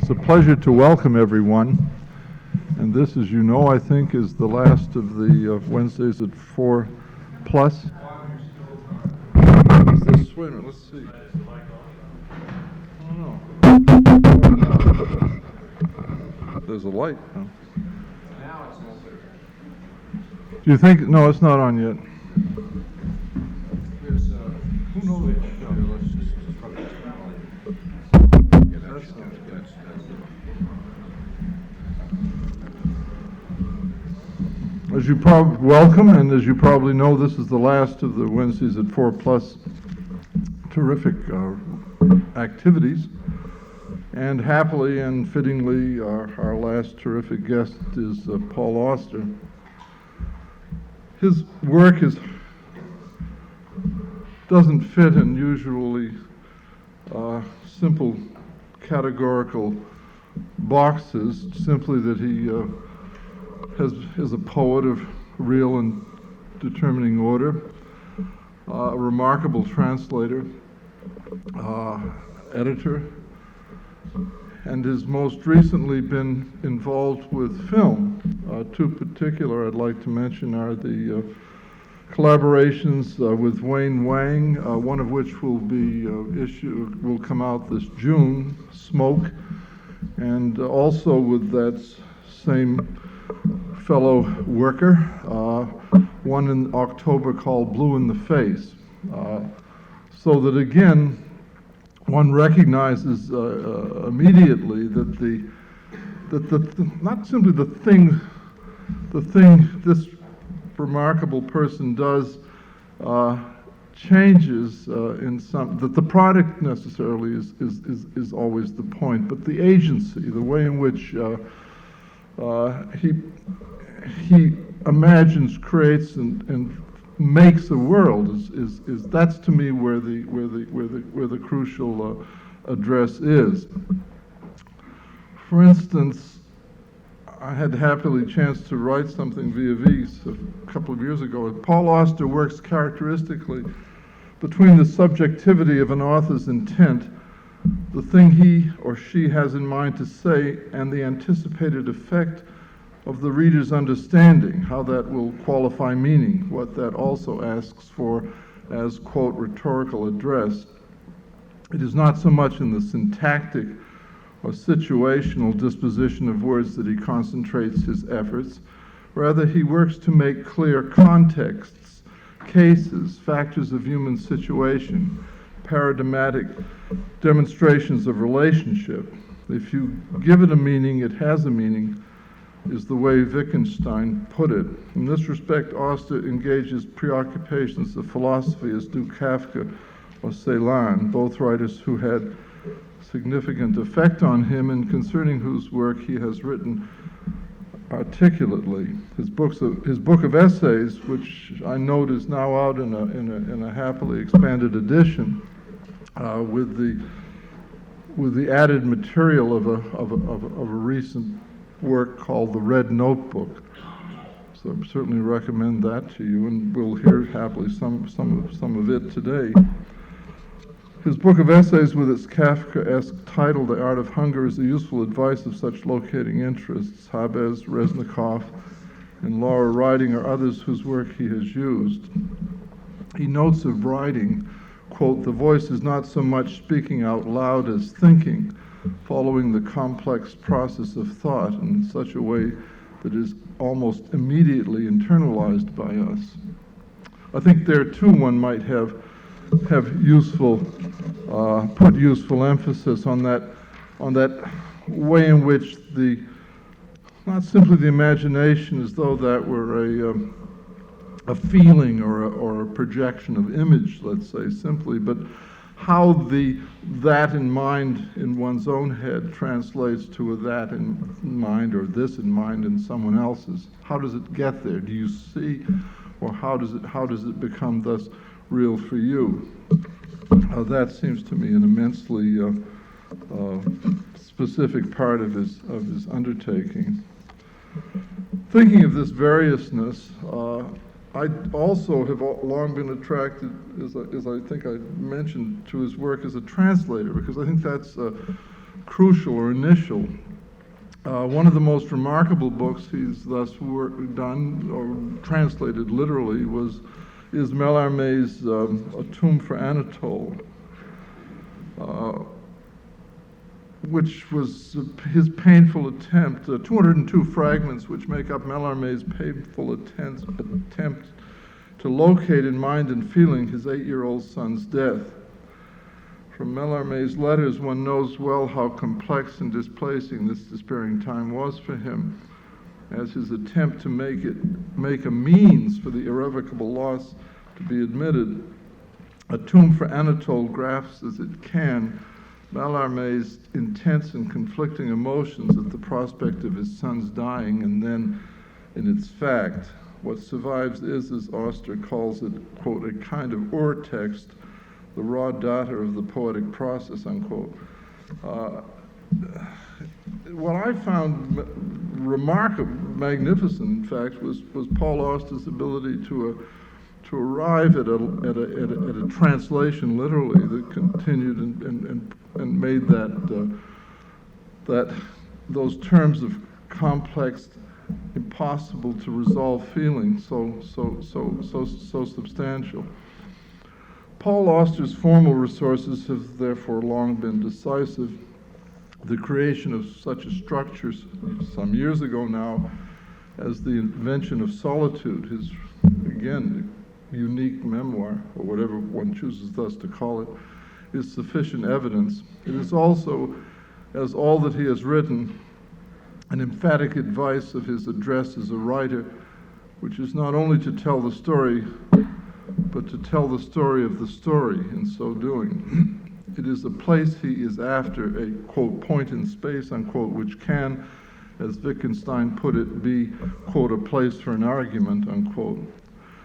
It's a pleasure to welcome everyone. And this, as you know, I think is the last of the Wednesdays at 4 plus. Wait a minute, let's see. Oh, no. There's a light. Huh? Now it's not there. Do you think? No, it's not on yet. There's Who knows? As you probably welcome, and as you probably know, this is the last of the Wednesdays at 4 plus terrific activities. And happily and fittingly, our last terrific guest is Paul Auster. His work doesn't fit in usually simple categorical boxes, simply that he is a poet of real and determining order, a remarkable translator, editor, and has most recently been involved with film. Two particular I'd like to mention are the collaborations with Wayne Wang, one of which will come out this June, Smoke, and also with that same fellow worker, one in October called Blue in the Face. So that again, one recognizes immediately that not simply the thing this remarkable person does changes in some, that the product necessarily is always the point, but the agency, the way in which he imagines, creates, and makes a world is that's to me where the crucial address is. For instance, I had happily chance to write something via Vies a couple of years ago. Paul Auster works characteristically between the subjectivity of an author's intent, the thing he or she has in mind to say, and the anticipated effect of the reader's understanding, how that will qualify meaning, what that also asks for as, quote, rhetorical address. It is not so much in the syntactic or situational disposition of words that he concentrates his efforts. Rather, he works to make clear contexts, cases, factors of human situation, paradigmatic demonstrations of relationship. If you give it a meaning, it has a meaning, is the way Wittgenstein put it. In this respect, Auster engages preoccupations of philosophy as do Kafka or Celan, both writers who had significant effect on him and concerning whose work he has written articulately. His book of essays, which I note is now out in a happily expanded edition, with the added material of a recent work called The Red Notebook. So I certainly recommend that to you, and we'll hear happily some of it today. His book of essays, with its Kafkaesque title, The Art of Hunger, is a useful advice of such locating interests. Habez, Reznikov, and Laura Riding are others whose work he has used. He notes of writing, quote, "The voice is not so much speaking out loud as thinking, following the complex process of thought in such a way that is almost immediately internalized by us." I think there too one might have useful, put useful emphasis on that way in which not simply the imagination as though that were a feeling or a projection of image, let's say simply, but how that in mind in one's own head translates to a that in mind or this in mind in someone else's. How does it get there? Do you see, or how does it become thus real for you? That seems to me an immensely specific part of his undertaking. Thinking of this variousness, I also have long been attracted, as I think I mentioned, to his work as a translator, because I think that's crucial or initial. One of the most remarkable books he's thus done, or translated literally, is Mallarmé's A Tomb for Anatole, which was his painful attempt, 202 fragments which make up Mallarmé's painful attempt to locate in mind and feeling his 8-year-old son's death. From Mallarmé's letters, one knows well how complex and displacing this despairing time was for him, as his attempt to make a means for the irrevocable loss to be admitted. A Tomb for Anatole grasps as it can Mallarmé's intense and conflicting emotions at the prospect of his son's dying, and then, in its fact, what survives is, as Auster calls it, quote, a kind of urtext, the raw data of the poetic process, unquote. What I found remarkable, magnificent, in fact, was Paul Auster's ability to arrive at a translation, literally, that continued and made those terms of complex, impossible to resolve feeling so substantial. Paul Auster's formal resources have therefore long been decisive. The creation of such a structure some years ago now as the invention of solitude, his, again, unique memoir, or whatever one chooses thus to call it, is sufficient evidence. It is also, as all that he has written, an emphatic advice of his address as a writer, which is not only to tell the story, but to tell the story of the story in so doing. It is a place he is after, a, quote, point in space, unquote, which can, as Wittgenstein put it, be, quote, a place for an argument, unquote.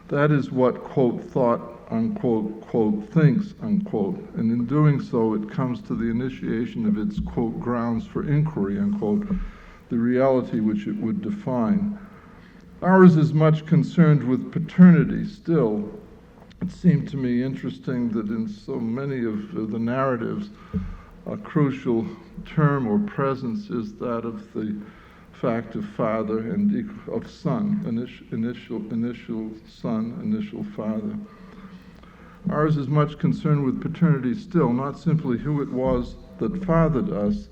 That is what, quote, thought, unquote, quote, thinks, unquote, and in doing so it comes to the initiation of its, quote, grounds for inquiry, unquote, the reality which it would define. Ours is much concerned with paternity still. It seemed to me interesting that in so many of the narratives, a crucial term or presence is that of the fact of father and of son, initial son, initial father. Ours is much concerned with paternity still, not simply who it was that fathered us,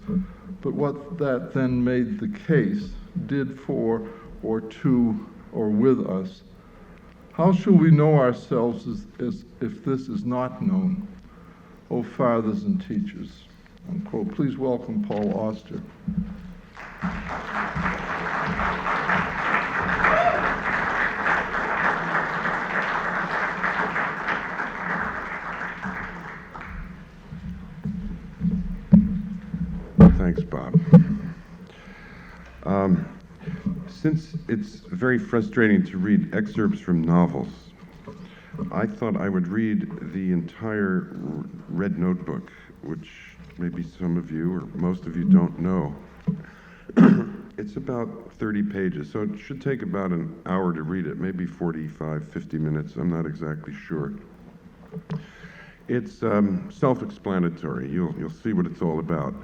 but what that then made the case, did for or to or with us. How shall we know ourselves as if this is not known? O fathers and teachers, unquote. Please welcome Paul Auster. Thanks, Bob. Since it's very frustrating to read excerpts from novels, I thought I would read the entire Red Notebook, which maybe some of you or most of you don't know. It's about 30 pages, so it should take about an hour to read it, maybe 45, 50 minutes, I'm not exactly sure. It's self-explanatory. You'll see what it's all about.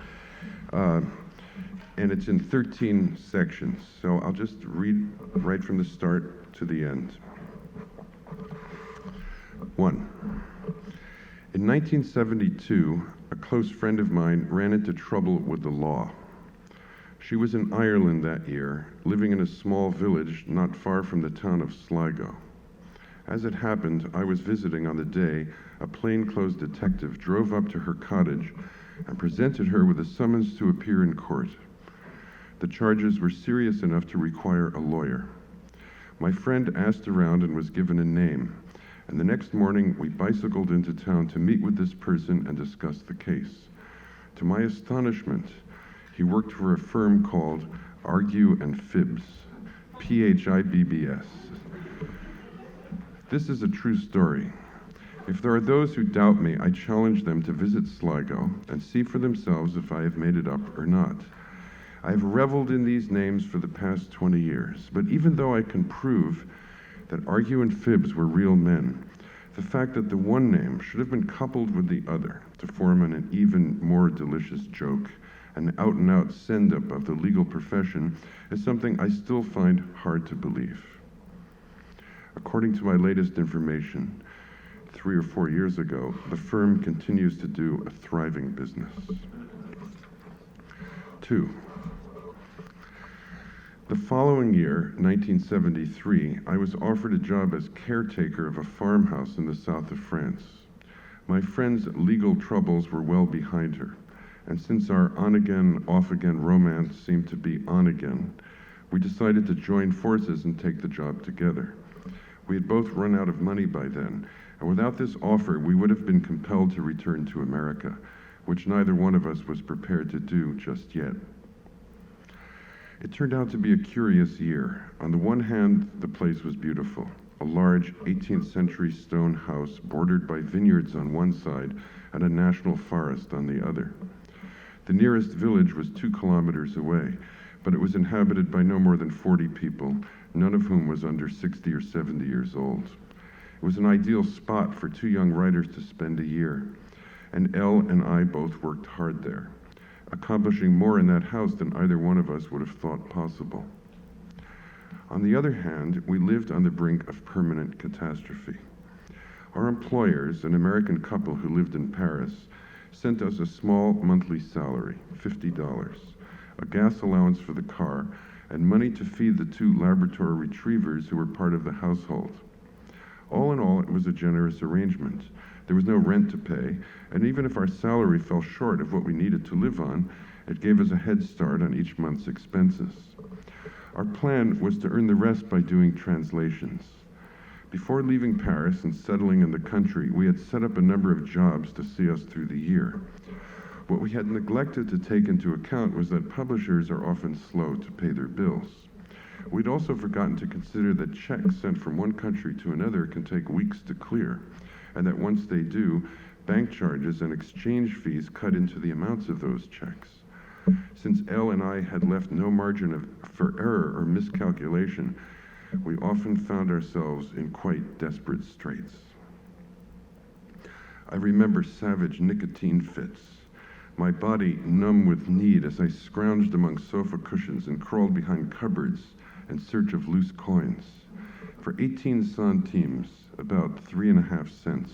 And it's in 13 sections, so I'll just read right from the start to the end. 1. In 1972, a close friend of mine ran into trouble with the law. She was in Ireland that year, living in a small village not far from the town of Sligo. As it happened, I was visiting on the day a plainclothes detective drove up to her cottage and presented her with a summons to appear in court. The charges were serious enough to require a lawyer. My friend asked around and was given a name, and the next morning we bicycled into town to meet with this person and discuss the case. To my astonishment, he worked for a firm called Argue and Phibbs, P-H-I-B-B-S. This is a true story. If there are those who doubt me, I challenge them to visit Sligo and see for themselves if I have made it up or not. I have reveled in these names for the past 20 years, but even though I can prove that Argue and Phibbs were real men, the fact that the one name should have been coupled with the other to form an even more delicious joke an out-and-out send-up of the legal profession, is something I still find hard to believe. According to my latest information, 3 or 4 years ago, the firm continues to do a thriving business. 2. The following year, 1973, I was offered a job as caretaker of a farmhouse in the south of France. My friend's legal troubles were well behind her, and since our on-again, off-again romance seemed to be on again, we decided to join forces and take the job together. We had both run out of money by then, and without this offer, we would have been compelled to return to America, which neither one of us was prepared to do just yet. It turned out to be a curious year. On the one hand, the place was beautiful, a large 18th century stone house bordered by vineyards on one side and a national forest on the other. The nearest village was 2 kilometers away, but it was inhabited by no more than 40 people, none of whom was under 60 or 70 years old. It was an ideal spot for 2 young writers to spend a year, and Elle and I both worked hard there, accomplishing more in that house than either one of us would have thought possible. On the other hand, we lived on the brink of permanent catastrophe. Our employers, an American couple who lived in Paris, sent us a small monthly salary, $50, a gas allowance for the car, and money to feed the 2 Labrador retrievers who were part of the household. All in all, it was a generous arrangement. There was no rent to pay, and even if our salary fell short of what we needed to live on, it gave us a head start on each month's expenses. Our plan was to earn the rest by doing translations. Before leaving Paris and settling in the country, we had set up a number of jobs to see us through the year. What we had neglected to take into account was that publishers are often slow to pay their bills. We'd also forgotten to consider that checks sent from one country to another can take weeks to clear, and that once they do, bank charges and exchange fees cut into the amounts of those checks. Since Elle and I had left no margin for error or miscalculation, we often found ourselves in quite desperate straits. I remember savage nicotine fits, my body numb with need as I scrounged among sofa cushions and crawled behind cupboards in search of loose coins. For 18 centimes, about 3.5 cents,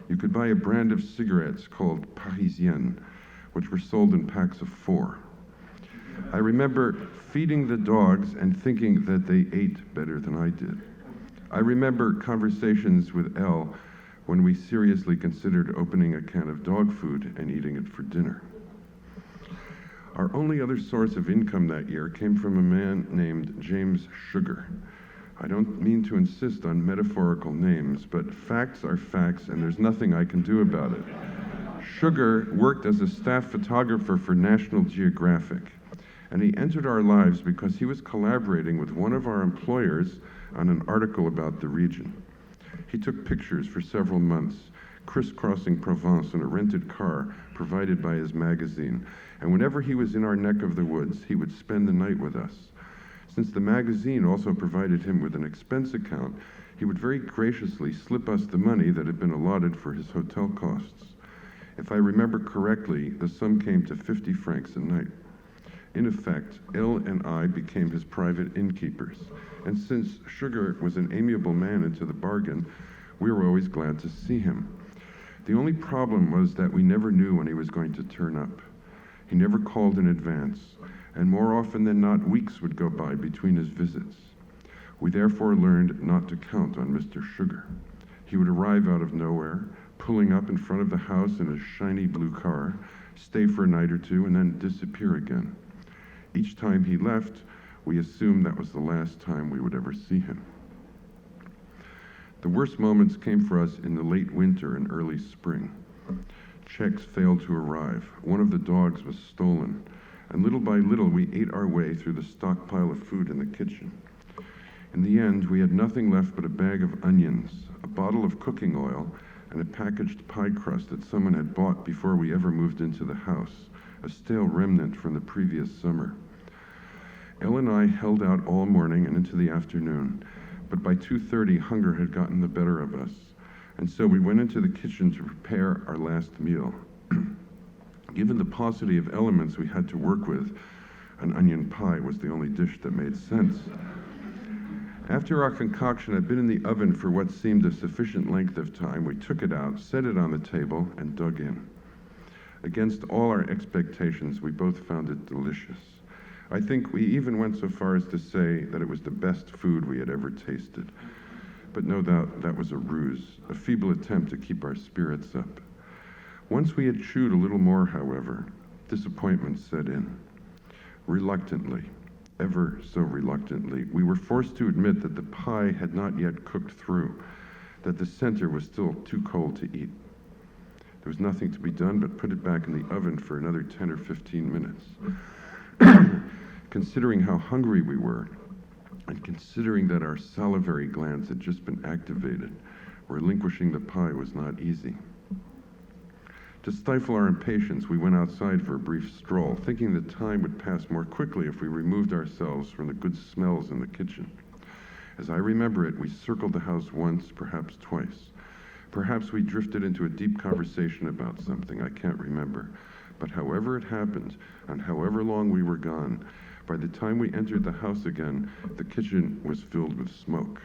you could buy a brand of cigarettes called Parisienne, which were sold in packs of 4. I remember feeding the dogs and thinking that they ate better than I did. I remember conversations with Elle when we seriously considered opening a can of dog food and eating it for dinner. Our only other source of income that year came from a man named James Sugar. I don't mean to insist on metaphorical names, but facts are facts and there's nothing I can do about it. Sugar worked as a staff photographer for National Geographic, and he entered our lives because he was collaborating with one of our employers on an article about the region. He took pictures for several months, crisscrossing Provence in a rented car provided by his magazine, and whenever he was in our neck of the woods, he would spend the night with us. Since the magazine also provided him with an expense account, he would very graciously slip us the money that had been allotted for his hotel costs. If I remember correctly, the sum came to 50 francs a night. In effect, Elle and I became his private innkeepers, and since Sugar was an amiable man into the bargain, we were always glad to see him. The only problem was that we never knew when he was going to turn up. He never called in advance, and more often than not, weeks would go by between his visits. We therefore learned not to count on Mr. Sugar. He would arrive out of nowhere, pulling up in front of the house in his shiny blue car, stay for a night or two, and then disappear again. Each time he left, we assumed that was the last time we would ever see him. The worst moments came for us in the late winter and early spring. Checks failed to arrive. One of the dogs was stolen, and little by little we ate our way through the stockpile of food in the kitchen. In the end, we had nothing left but a bag of onions, a bottle of cooking oil, and a packaged pie crust that someone had bought before we ever moved into the house, a stale remnant from the previous summer. Elle and I held out all morning and into the afternoon, but by 2:30 hunger had gotten the better of us, and so we went into the kitchen to prepare our last meal. Given the paucity of elements we had to work with, an onion pie was the only dish that made sense. After our concoction had been in the oven for what seemed a sufficient length of time, we took it out, set it on the table, and dug in. Against all our expectations, we both found it delicious. I think we even went so far as to say that it was the best food we had ever tasted. But no doubt that was a ruse, a feeble attempt to keep our spirits up. Once we had chewed a little more, however, disappointment set in. Reluctantly, ever so reluctantly, we were forced to admit that the pie had not yet cooked through, that the center was still too cold to eat. There was nothing to be done but put it back in the oven for another 10 or 15 minutes. Considering how hungry we were, and considering that our salivary glands had just been activated, relinquishing the pie was not easy. To stifle our impatience, we went outside for a brief stroll, thinking the time would pass more quickly if we removed ourselves from the good smells in the kitchen. As I remember it, we circled the house once, perhaps twice. Perhaps we drifted into a deep conversation about something, I can't remember. But however it happened, and however long we were gone, by the time we entered the house again, the kitchen was filled with smoke.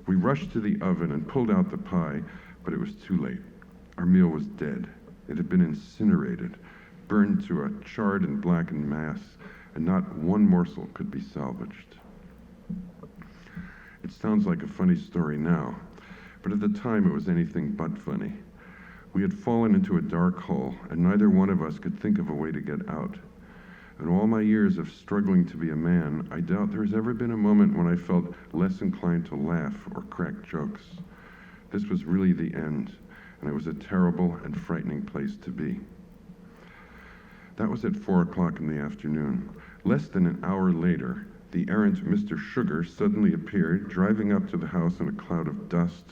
We rushed to the oven and pulled out the pie, but it was too late. Our meal was dead. It had been incinerated, burned to a charred and blackened mass, and not one morsel could be salvaged. It sounds like a funny story now, but at the time it was anything but funny. We had fallen into a dark hole, and neither one of us could think of a way to get out. In all my years of struggling to be a man, I doubt there has ever been a moment when I felt less inclined to laugh or crack jokes. This was really the end, and it was a terrible and frightening place to be. That was at 4 o'clock in the afternoon. Less than an hour later, the errant Mr. Sugar suddenly appeared, driving up to the house in a cloud of dust,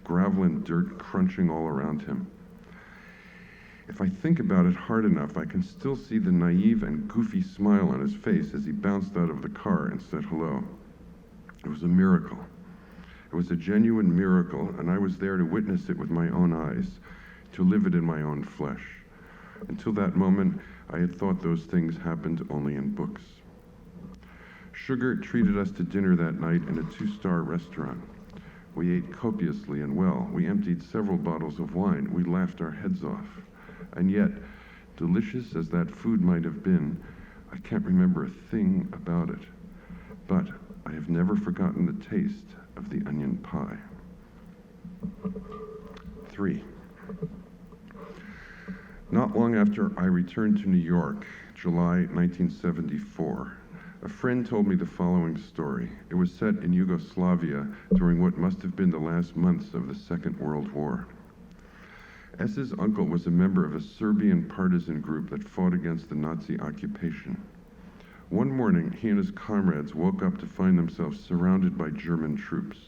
gravel and dirt crunching all around him. If I think about it hard enough, I can still see the naive and goofy smile on his face as he bounced out of the car and said hello. It was a miracle. It was a genuine miracle, and I was there to witness it with my own eyes, to live it in my own flesh. Until that moment, I had thought those things happened only in books. Sugar treated us to dinner that night in a 2-star restaurant. We ate copiously and well. We emptied several bottles of wine. We laughed our heads off. And yet, delicious as that food might have been, I can't remember a thing about it. But I have never forgotten the taste of the onion pie. 3. Not long after I returned to New York, July 1974, a friend told me the following story. It was set in Yugoslavia during what must have been the last months of the Second World War. S.'s uncle was a member of a Serbian partisan group that fought against the Nazi occupation. One morning, he and his comrades woke up to find themselves surrounded by German troops.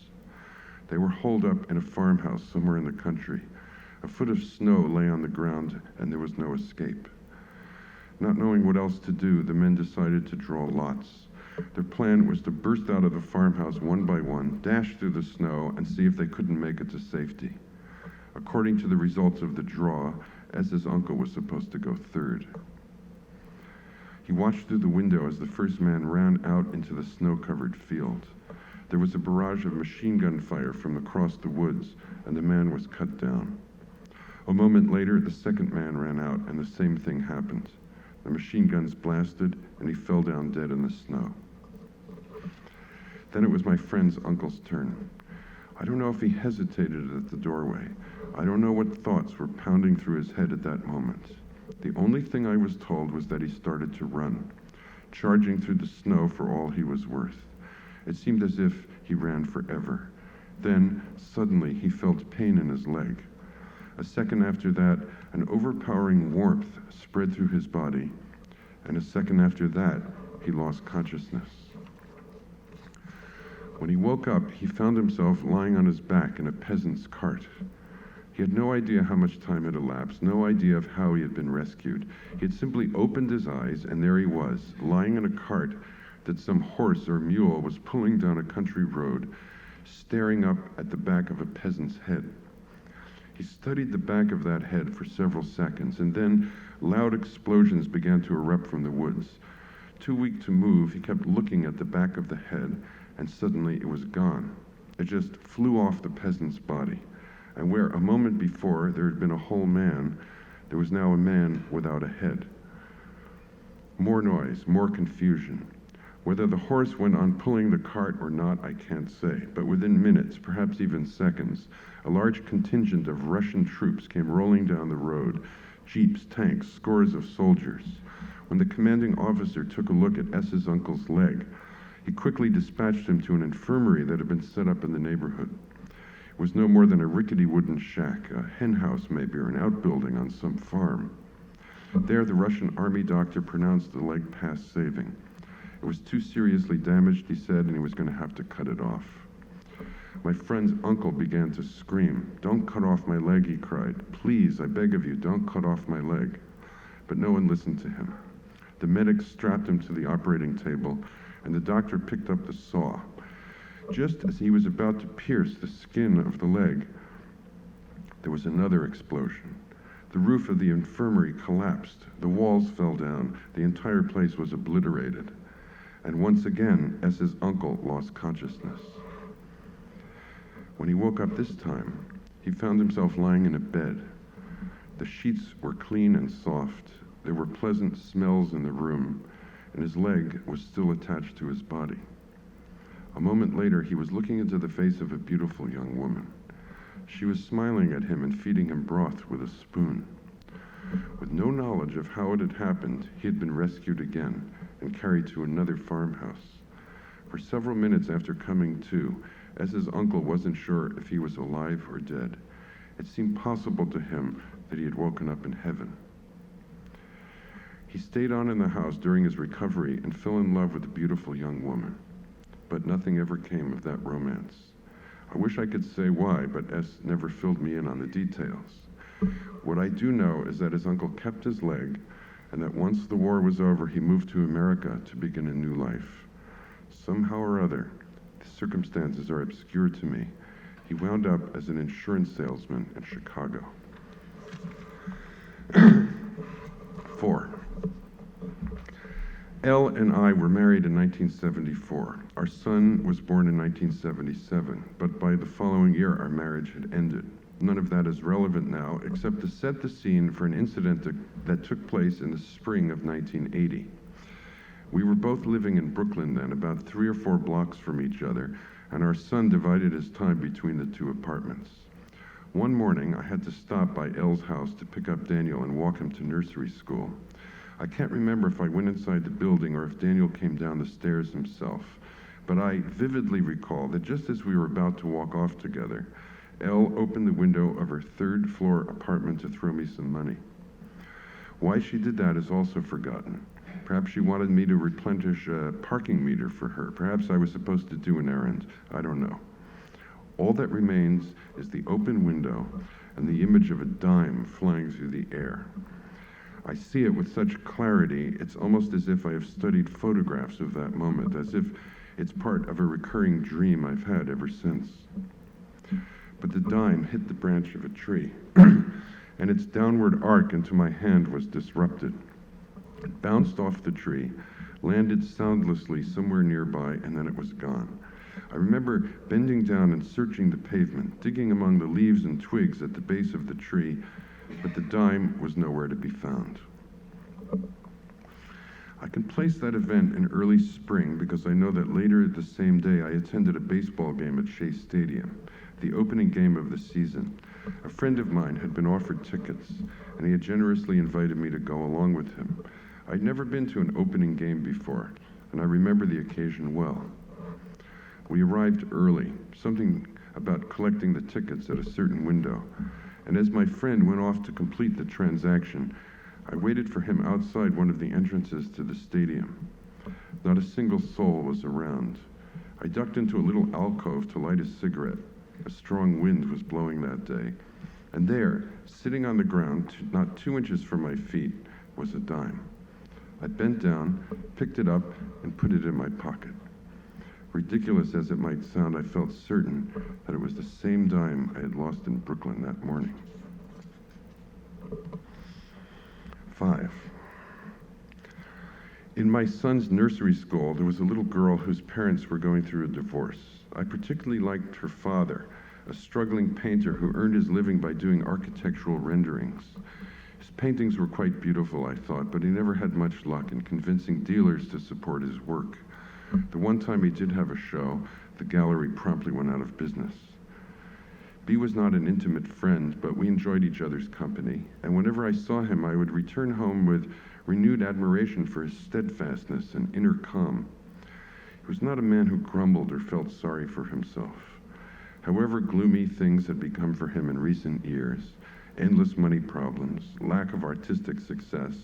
They were holed up in a farmhouse somewhere in the country. A foot of snow lay on the ground, and there was no escape. Not knowing what else to do, the men decided to draw lots. Their plan was to burst out of the farmhouse one by one, dash through the snow, and see if they couldn't make it to safety. According to the results of the draw, S.'s uncle was supposed to go third. He watched through the window as the first man ran out into the snow-covered field. There was a barrage of machine gun fire from across the woods, and the man was cut down. A moment later, the second man ran out, and the same thing happened. The machine guns blasted, and he fell down dead in the snow. Then it was my friend's uncle's turn. I don't know if he hesitated at the doorway. I don't know what thoughts were pounding through his head at that moment. The only thing I was told was that he started to run, charging through the snow for all he was worth. It seemed as if he ran forever. Then, suddenly, he felt pain in his leg. A second after that, an overpowering warmth spread through his body, and a second after that, he lost consciousness. When he woke up, he found himself lying on his back in a peasant's cart. He had no idea how much time had elapsed, no idea of how he had been rescued. He had simply opened his eyes, and there he was, lying in a cart that some horse or mule was pulling down a country road, staring up at the back of a peasant's head. He studied the back of that head for several seconds, and then, Loud explosions began to erupt from the woods. Too weak to move, he kept looking at the back of the head, and suddenly it was gone. It just flew off the peasant's body. And where a moment before there had been a whole man, there was now a man without a head. More noise, more confusion. Whether the horse went on pulling the cart or not, I can't say, but within minutes, perhaps even seconds, a large contingent of Russian troops came rolling down the road, jeeps, tanks, scores of soldiers. When the commanding officer took a look at S's uncle's leg, he quickly dispatched him to an infirmary that had been set up in the neighborhood. It was no more than a rickety wooden shack, a hen house maybe, or an outbuilding on some farm. There, the Russian army doctor pronounced the leg past saving. It was too seriously damaged, he said, and he was going to have to cut it off. My friend's uncle began to scream. "Don't cut off my leg," he cried. "Please, I beg of you, don't cut off my leg." But no one listened to him. The medics strapped him to the operating table, and the doctor picked up the saw. Just as he was about to pierce the skin of the leg, there was another explosion. The roof of the infirmary collapsed. The walls fell down. The entire place was obliterated. And once again, S's uncle lost consciousness. When he woke up this time, he found himself lying in a bed. The sheets were clean and soft. There were pleasant smells in the room, and his leg was still attached to his body. A moment later, he was looking into the face of a beautiful young woman. She was smiling at him and feeding him broth with a spoon. With no knowledge of how it had happened, he had been rescued again and carried to another farmhouse. For several minutes after coming to, S's uncle wasn't sure if he was alive or dead. It seemed possible to him that he had woken up in heaven. He stayed on in the house during his recovery and fell in love with a beautiful young woman. But nothing ever came of that romance. I wish I could say why, but S never filled me in on the details. What I do know is that his uncle kept his leg, and that once the war was over, he moved to America to begin a new life. Somehow or other, the circumstances are obscure to me. He wound up as an insurance salesman in Chicago. 4. Elle and I were married in 1974. Our son was born in 1977, but by the following year our marriage had ended. None of that is relevant now, except to set the scene for an incident that took place in the spring of 1980. We were both living in Brooklyn then, about 3 or 4 blocks from each other, and our son divided his time between the 2 apartments. One morning, I had to stop by Elle's house to pick up Daniel and walk him to nursery school. I can't remember if I went inside the building or if Daniel came down the stairs himself, but I vividly recall that just as we were about to walk off together, Elle opened the window of her 3rd-floor apartment to throw me some money. Why she did that is also forgotten. Perhaps she wanted me to replenish a parking meter for her. Perhaps I was supposed to do an errand. I don't know. All that remains is the open window and the image of a dime flying through the air. I see it with such clarity, it's almost as if I have studied photographs of that moment, as if it's part of a recurring dream I've had ever since. But the dime hit the branch of a tree, and its downward arc into my hand was disrupted. It bounced off the tree, landed soundlessly somewhere nearby, and then it was gone. I remember bending down and searching the pavement, digging among the leaves and twigs at the base of the tree, but the dime was nowhere to be found. I can place that event in early spring because I know that later the same day I attended a baseball game at Shea Stadium, the opening game of the season. A friend of mine had been offered tickets, and he had generously invited me to go along with him. I'd never been to an opening game before, and I remember the occasion well. We arrived early, something about collecting the tickets at a certain window, and as my friend went off to complete the transaction, I waited for him outside one of the entrances to the stadium. Not a single soul was around. I ducked into a little alcove to light a cigarette. A strong wind was blowing that day, and there, sitting on the ground, not 2 inches from my feet, was a dime. I bent down, picked it up, and put it in my pocket. Ridiculous as it might sound, I felt certain that it was the same dime I had lost in Brooklyn that morning. 5. In my son's nursery school, there was a little girl whose parents were going through a divorce. I particularly liked her father, a struggling painter who earned his living by doing architectural renderings. His paintings were quite beautiful, I thought, but he never had much luck in convincing dealers to support his work. The one time he did have a show, the gallery promptly went out of business. B was not an intimate friend, but we enjoyed each other's company, and whenever I saw him, I would return home with renewed admiration for his steadfastness and inner calm. He was not a man who grumbled or felt sorry for himself. However gloomy things had become for him in recent years, endless money problems, lack of artistic success,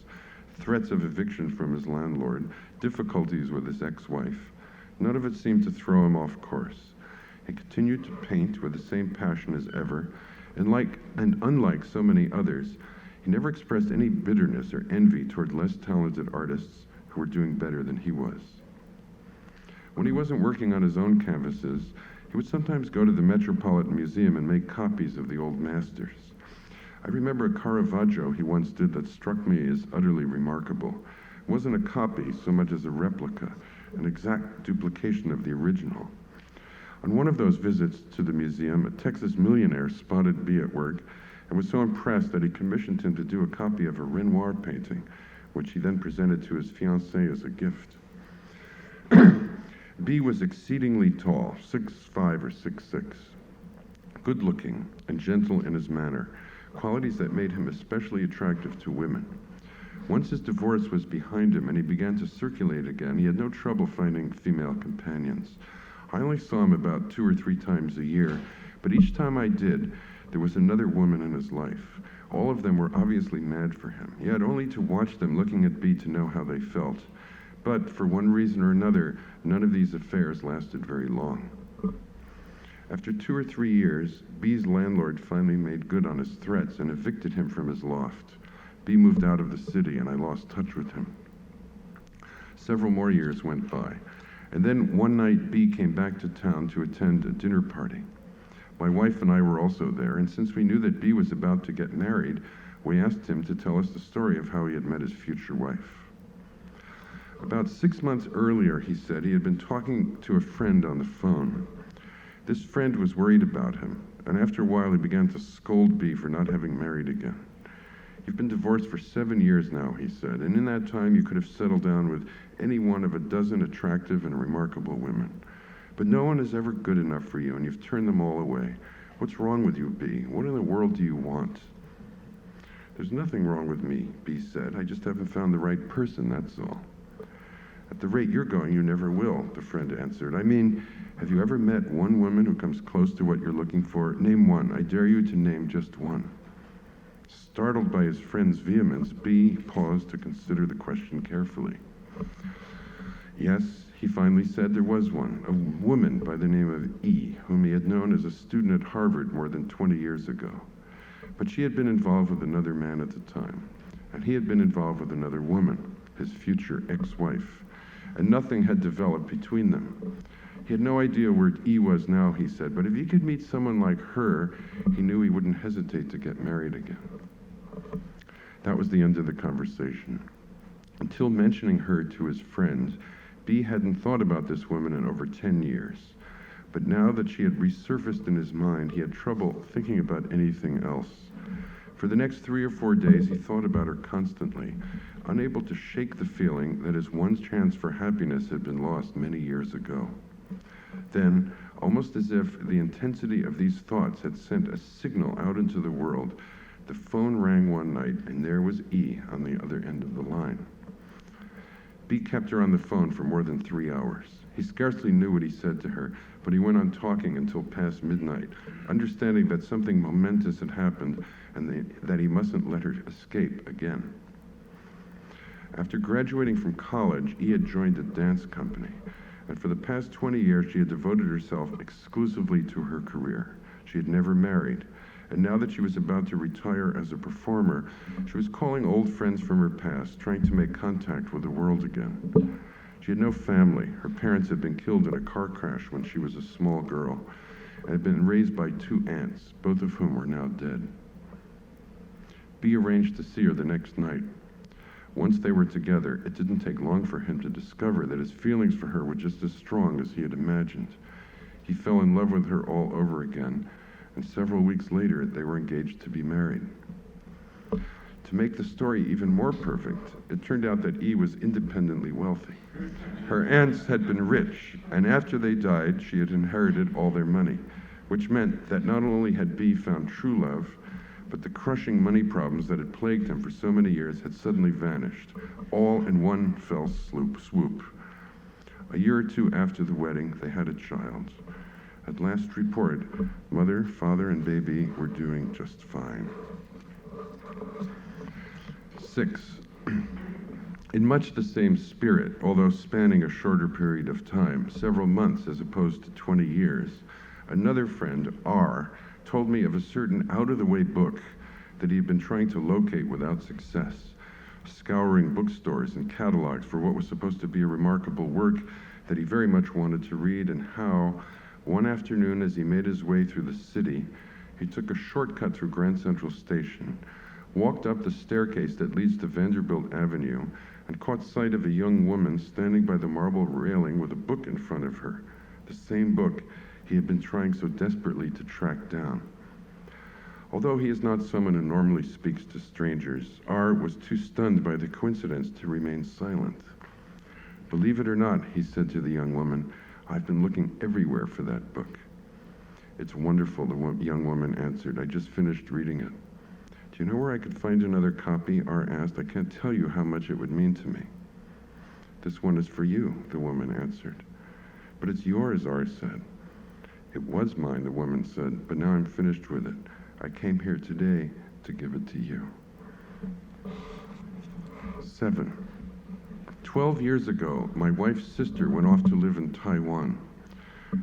threats of eviction from his landlord, difficulties with his ex-wife, none of it seemed to throw him off course. He continued to paint with the same passion as ever, and unlike so many others, he never expressed any bitterness or envy toward less talented artists who were doing better than he was. When he wasn't working on his own canvases, he would sometimes go to the Metropolitan Museum and make copies of the old masters. I remember a Caravaggio he once did that struck me as utterly remarkable. It wasn't a copy so much as a replica, an exact duplication of the original. On one of those visits to the museum, a Texas millionaire spotted B at work and was so impressed that he commissioned him to do a copy of a Renoir painting, which he then presented to his fiancée as a gift. B was exceedingly tall, 6'5" or 6'6", good-looking and gentle in his manner, qualities that made him especially attractive to women. Once his divorce was behind him and he began to circulate again, he had no trouble finding female companions. I only saw him about 2 or 3 times a year, but each time I did, there was another woman in his life. All of them were obviously mad for him. He had only to watch them looking at B to know how they felt. But for one reason or another, none of these affairs lasted very long. After 2 or 3 years, B's landlord finally made good on his threats and evicted him from his loft. B moved out of the city and I lost touch with him. Several more years went by, and then one night B came back to town to attend a dinner party. My wife and I were also there, and since we knew that B was about to get married, we asked him to tell us the story of how he had met his future wife. About 6 months earlier, he said, he had been talking to a friend on the phone. This friend was worried about him, and after a while he began to scold B for not having married again. You've been divorced for 7 years now, he said, and in that time you could have settled down with any one of a dozen attractive and remarkable women. But no one is ever good enough for you, and you've turned them all away. What's wrong with you, B? What in the world do you want? There's nothing wrong with me, B said. I just haven't found the right person, that's all. At the rate you're going, you never will, the friend answered. I mean, have you ever met one woman who comes close to what you're looking for? Name one. I dare you to name just one. Startled by his friend's vehemence, B paused to consider the question carefully. Yes, he finally said, there was one, a woman by the name of E, whom he had known as a student at Harvard more than 20 years ago. But she had been involved with another man at the time, and he had been involved with another woman, his future ex-wife, and nothing had developed between them. He had no idea where E was now, he said, but if he could meet someone like her, he knew he wouldn't hesitate to get married again. That was the end of the conversation. Until mentioning her to his friends, B hadn't thought about this woman in over 10 years. But now that she had resurfaced in his mind, he had trouble thinking about anything else. For the next 3 or 4 days, he thought about her constantly, unable to shake the feeling that his one chance for happiness had been lost many years ago. Then, almost as if the intensity of these thoughts had sent a signal out into the world, the phone rang one night, and there was E on the other end of the line. B kept her on the phone for more than 3 hours. He scarcely knew what he said to her, but he went on talking until past midnight, understanding that something momentous had happened and that he mustn't let her escape again. After graduating from college, E had joined a dance company, and for the past 20 years she had devoted herself exclusively to her career. She had never married, and now that she was about to retire as a performer, she was calling old friends from her past, trying to make contact with the world again. She had no family. Her parents had been killed in a car crash when she was a small girl, and had been raised by 2 aunts, both of whom were now dead. B arranged to see her the next night. Once they were together, it didn't take long for him to discover that his feelings for her were just as strong as he had imagined. He fell in love with her all over again, and several weeks later, they were engaged to be married. To make the story even more perfect, it turned out that E was independently wealthy. Her aunts had been rich, and after they died, she had inherited all their money, which meant that not only had B found true love, but the crushing money problems that had plagued him for so many years had suddenly vanished, all in one fell swoop. A year or two after the wedding, they had a child. At last report, mother, father, and baby were doing just fine. 6. In much the same spirit, although spanning a shorter period of time, several months as opposed to 20 years, another friend, R, told me of a certain out-of-the-way book that he had been trying to locate without success, scouring bookstores and catalogs for what was supposed to be a remarkable work that he very much wanted to read, and how, one afternoon as he made his way through the city, he took a shortcut through Grand Central Station, walked up the staircase that leads to Vanderbilt Avenue, and caught sight of a young woman standing by the marble railing with a book in front of her, the same book he had been trying so desperately to track down. Although he is not someone who normally speaks to strangers, R was too stunned by the coincidence to remain silent. "Believe it or not," he said to the young woman, "I've been looking everywhere for that book." "It's wonderful," the young woman answered. "I just finished reading it." "Do you know where I could find another copy?" R asked. "I can't tell you how much it would mean to me." "This one is for you," the woman answered. "But it's yours," R said. "It was mine," the woman said, "but now I'm finished with it. I came here today to give it to you." 7. 12 years ago, my wife's sister went off to live in Taiwan.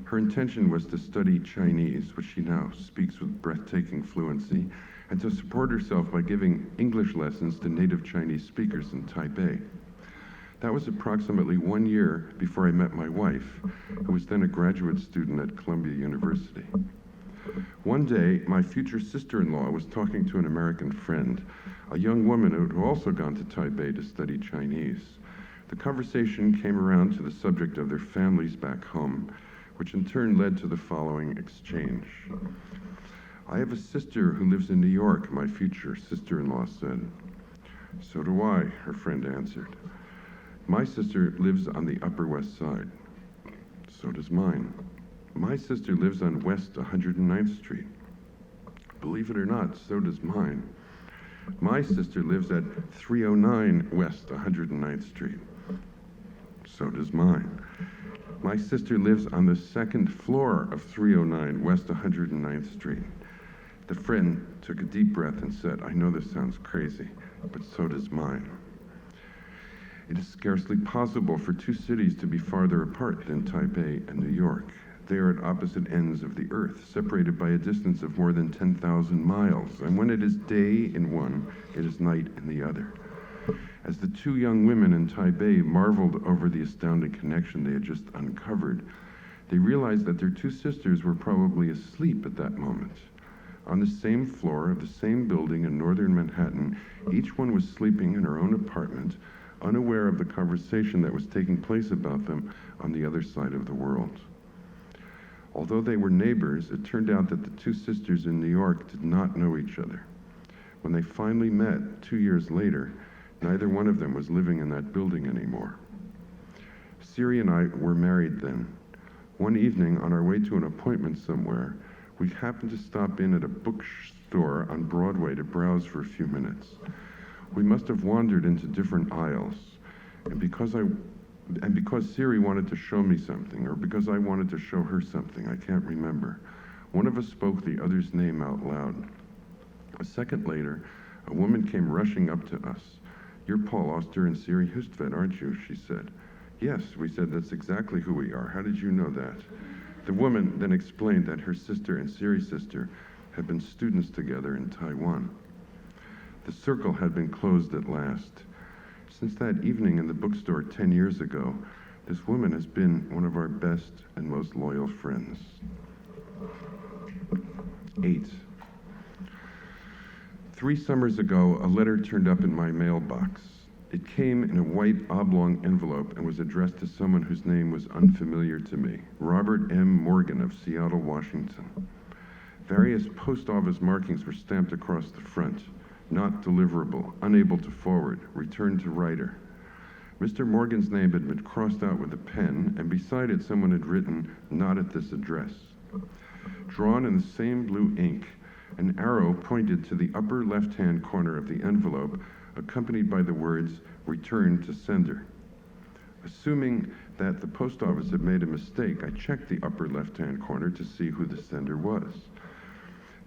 Her intention was to study Chinese, which she now speaks with breathtaking fluency, and to support herself by giving English lessons to native Chinese speakers in Taipei. That was approximately 1 year before I met my wife, who was then a graduate student at Columbia University. One day, my future sister-in-law was talking to an American friend, a young woman who had also gone to Taipei to study Chinese. The conversation came around to the subject of their families back home, which in turn led to the following exchange. "I have a sister who lives in New York," my future sister-in-law said. "So do I," her friend answered. "My sister lives on the Upper West Side." "So does mine." "My sister lives on West 109th Street." "Believe it or not, so does mine." "My sister lives at 309 West 109th Street." "So does mine." "My sister lives on the second floor of 309 West 109th Street." The friend took a deep breath and said, "I know this sounds crazy, but so does mine." It is scarcely possible for two cities to be farther apart than Taipei and New York. They are at opposite ends of the earth, separated by a distance of more than 10,000 miles, and when it is day in one, it is night in the other. As the two young women in Taipei marveled over the astounding connection they had just uncovered, they realized that their two sisters were probably asleep at that moment. On the same floor of the same building in northern Manhattan, each one was sleeping in her own apartment, unaware of the conversation that was taking place about them on the other side of the world. Although they were neighbors, it turned out that the two sisters in New York did not know each other. When they finally met 2 years later, neither one of them was living in that building anymore. Siri and I were married then. One evening, on our way to an appointment somewhere, we happened to stop in at a bookstore on Broadway to browse for a few minutes. We must have wandered into different aisles, and because Siri wanted to show me something, or because I wanted to show her something, I can't remember, one of us spoke the other's name out loud. A second later, a woman came rushing up to us. "You're Paul Auster and Siri Hustvedt, aren't you?" she said. "Yes," we said, "that's exactly who we are. How did you know that?" The woman then explained that her sister and Siri's sister had been students together in Taiwan. The circle had been closed at last. Since that evening in the bookstore 10 years ago, this woman has been one of our best and most loyal friends. 8. 3 summers ago, a letter turned up in my mailbox. It came in a white oblong envelope and was addressed to someone whose name was unfamiliar to me, Robert M. Morgan of Seattle, Washington. Various post office markings were stamped across the front. Not deliverable, unable to forward, return to writer. Mr. Morgan's name had been crossed out with a pen, and beside it someone had written, "Not at this address." Drawn in the same blue ink, an arrow pointed to the upper left-hand corner of the envelope, accompanied by the words, "Return to sender." Assuming that the post office had made a mistake, I checked the upper left-hand corner to see who the sender was.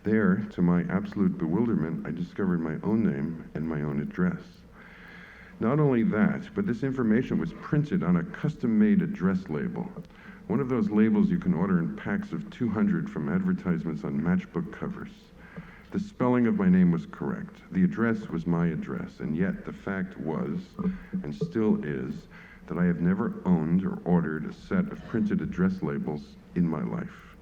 There, to my absolute bewilderment, I discovered my own name and my own address. Not only that, but this information was printed on a custom-made address label, one of those labels you can order in packs of 200 from advertisements on matchbook covers. The spelling of my name was correct. The address was my address, and yet the fact was, and still is, that I have never owned or ordered a set of printed address labels in my life.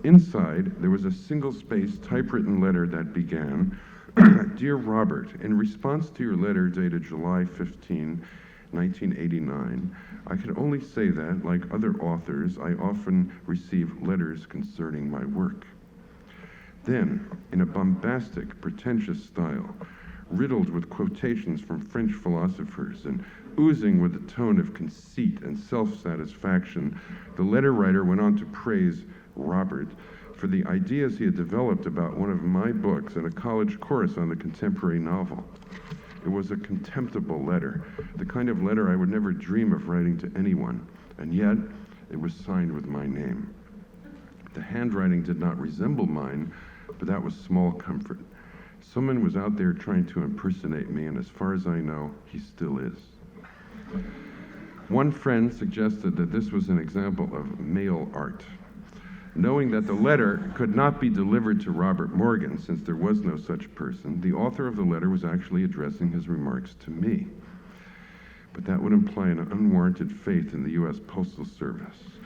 Inside, there was a single-spaced typewritten letter that began, "Dear Robert, in response to your letter dated July 15, 1989, I can only say that, like other authors, I often receive letters concerning my work." Then, in a bombastic, pretentious style, riddled with quotations from French philosophers and oozing with a tone of conceit and self-satisfaction, the letter writer went on to praise Robert for the ideas he had developed about one of my books in a college course on the contemporary novel. It was a contemptible letter, the kind of letter I would never dream of writing to anyone, and yet it was signed with my name. The handwriting did not resemble mine, but that was small comfort. Someone was out there trying to impersonate me, and as far as I know, he still is. One friend suggested that this was an example of mail art. Knowing that the letter could not be delivered to Robert Morgan, since there was no such person, the author of the letter was actually addressing his remarks to me. But that would imply an unwarranted faith in the U.S. Postal Service.